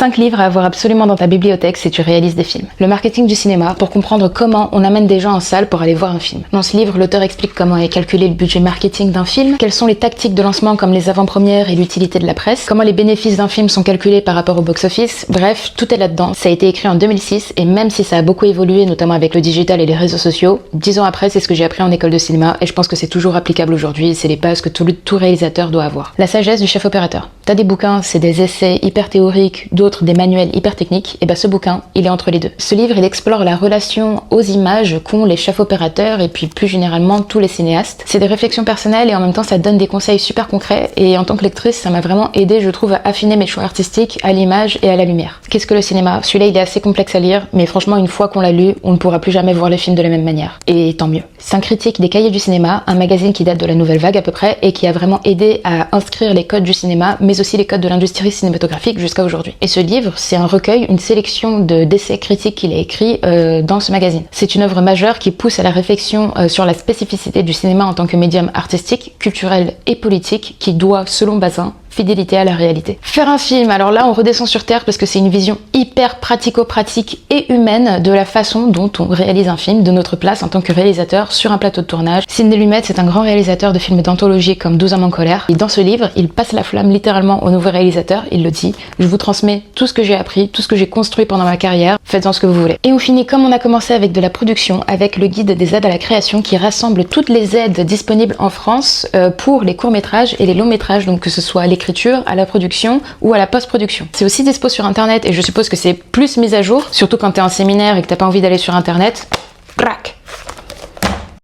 5 livres à avoir absolument dans ta bibliothèque si tu réalises des films. Le marketing du cinéma pour comprendre comment on amène des gens en salle pour aller voir un film. Dans ce livre, l'auteur explique comment est calculé le budget marketing d'un film, quelles sont les tactiques de lancement comme les avant-premières et l'utilité de la presse, comment les bénéfices d'un film sont calculés par rapport au box-office. Bref, tout est là-dedans. Ça a été écrit en 2006 et même si ça a beaucoup évolué, notamment avec le digital et les réseaux sociaux, 10 ans après, c'est ce que j'ai appris en école de cinéma et je pense que c'est toujours applicable aujourd'hui. C'est les bases que tout réalisateur doit avoir. La sagesse du chef opérateur. T'as des bouquins, c'est des essais hyper théoriques, d'autres des manuels hyper techniques, et ce bouquin, il est entre les deux. Ce livre, il explore la relation aux images qu'ont les chefs opérateurs et puis plus généralement tous les cinéastes. C'est des réflexions personnelles et en même temps ça donne des conseils super concrets et en tant que lectrice, ça m'a vraiment aidé, je trouve, à affiner mes choix artistiques à l'image et à la lumière. Qu'est-ce que le cinéma? Celui-là, il est assez complexe à lire, mais franchement, une fois qu'on l'a lu, on ne pourra plus jamais voir les films de la même manière. Et tant mieux. C'est un critique des Cahiers du cinéma, un magazine qui date de la Nouvelle Vague à peu près et qui a vraiment aidé à inscrire les codes du cinéma, mais aussi les codes de l'industrie cinématographique jusqu'à aujourd'hui. Et ce livre, c'est un recueil, une sélection d'essais critiques qu'il a écrits dans ce magazine. C'est une œuvre majeure qui pousse à la réflexion sur la spécificité du cinéma en tant que médium artistique, culturel et politique qui doit, selon Bazin, fidélité à la réalité. Faire un film, alors là on redescend sur terre parce que c'est une vision hyper pratico-pratique et humaine de la façon dont on réalise un film, de notre place en tant que réalisateur sur un plateau de tournage. Sidney Lumet, c'est un grand réalisateur de films d'anthologie comme 12 hommes en colère. Et dans ce livre, il passe la flamme littéralement au nouveau réalisateur, il le dit, je vous transmets tout ce que j'ai appris, tout ce que j'ai construit pendant ma carrière, faites-en ce que vous voulez. Et on finit comme on a commencé avec de la production, avec le guide des aides à la création qui rassemble toutes les aides disponibles en France pour les courts-métrages et les longs-métrages, donc que ce soit l'écriture, à la production ou à la post-production. C'est aussi dispo sur internet et je suppose que c'est plus mis à jour, surtout quand t'es en séminaire et que t'as pas envie d'aller sur internet. Crac!